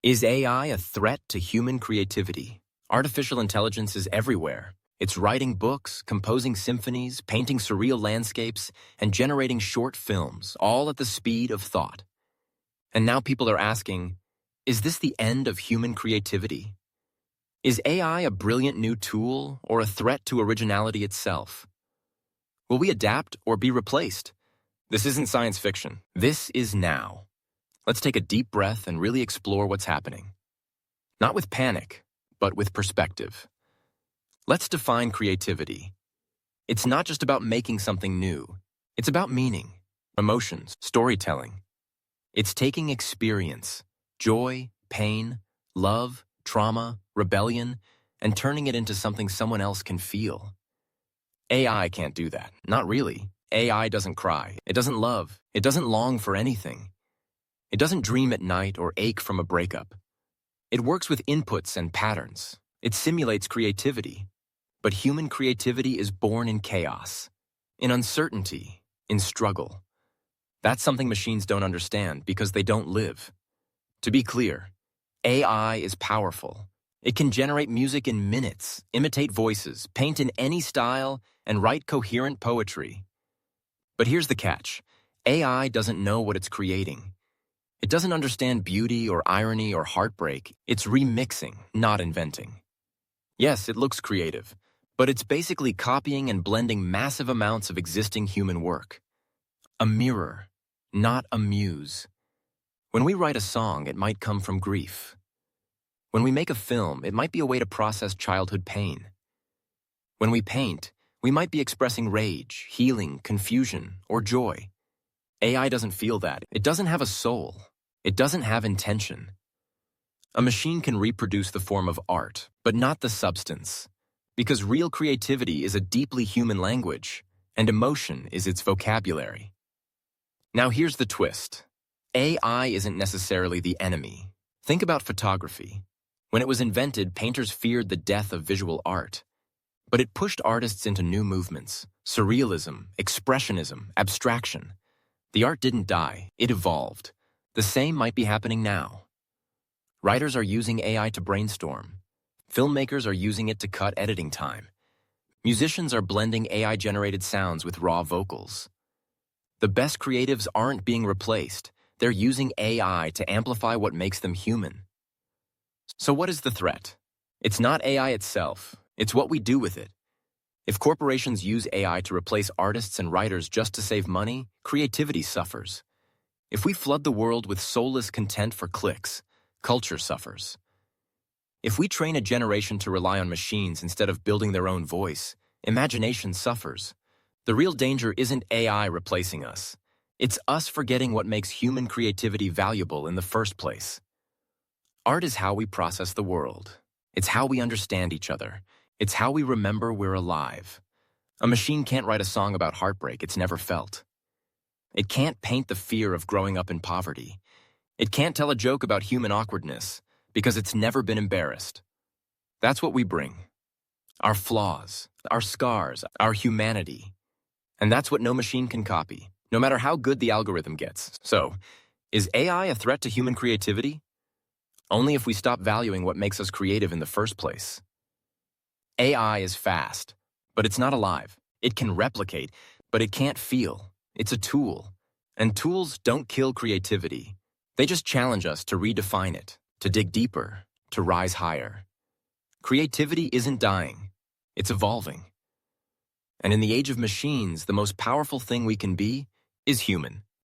Is AI a threat to human creativity? Artificial intelligence is everywhere. It's writing books, composing symphonies, painting surreal landscapes, and generating short films, all at the speed of thought. And now people are asking, is this the end of human creativity? Is AI a brilliant new tool or a threat to originality itself? Will we adapt or be replaced? This isn't science fiction. This is now. Let's take a deep breath and really explore what's happening. Not with panic, but with perspective. Let's define creativity. It's not just about making something new. It's about meaning, emotions, storytelling. It's taking experience, joy, pain, love, trauma, rebellion, and turning it into something someone else can feel. AI can't do that. Not really. AI doesn't cry. It doesn't love. It doesn't long for anything. It doesn't dream at night or ache from a breakup. It works with inputs and patterns. It simulates creativity. But human creativity is born in chaos, in uncertainty, in struggle. That's something machines don't understand because they don't live. To be clear, AI is powerful. It can generate music in minutes, imitate voices, paint in any style, and write coherent poetry. But here's the catch. AI doesn't know what it's creating. It doesn't understand beauty or irony or heartbreak. It's remixing, not inventing. Yes, it looks creative, but it's basically copying and blending massive amounts of existing human work. A mirror, not a muse. When we write a song, it might come from grief. When we make a film, it might be a way to process childhood pain. When we paint, we might be expressing rage, healing, confusion, or joy. AI doesn't feel that. It doesn't have a soul. It doesn't have intention. A machine can reproduce the form of art, but not the substance. Because real creativity is a deeply human language, and emotion is its vocabulary. Now here's the twist. AI isn't necessarily the enemy. Think about photography. When it was invented, painters feared the death of visual art. But it pushed artists into new movements: surrealism, expressionism, abstraction. The art didn't die, it evolved. The same might be happening now. Writers are using AI to brainstorm. Filmmakers are using it to cut editing time. Musicians are blending AI-generated sounds with raw vocals. The best creatives aren't being replaced. They're using AI to amplify what makes them human. So what is the threat? It's not AI itself. It's what we do with it. If corporations use AI to replace artists and writers just to save money, creativity suffers. If we flood the world with soulless content for clicks, culture suffers. If we train a generation to rely on machines instead of building their own voice, imagination suffers. The real danger isn't AI replacing us. It's us forgetting what makes human creativity valuable in the first place. Art is how we process the world. It's how we understand each other. It's how we remember we're alive. A machine can't write a song about heartbreak it's never felt. It can't paint the fear of growing up in poverty. It can't tell a joke about human awkwardness because it's never been embarrassed. That's what we bring. Our flaws, our scars, our humanity. And that's what no machine can copy, no matter how good the algorithm gets. So, is AI a threat to human creativity? Only if we stop valuing what makes us creative in the first place. AI is fast, but it's not alive. It can replicate, but it can't feel. It's a tool. And tools don't kill creativity. They just challenge us to redefine it, to dig deeper, to rise higher. Creativity isn't dying. It's evolving. And in the age of machines, the most powerful thing we can be is human.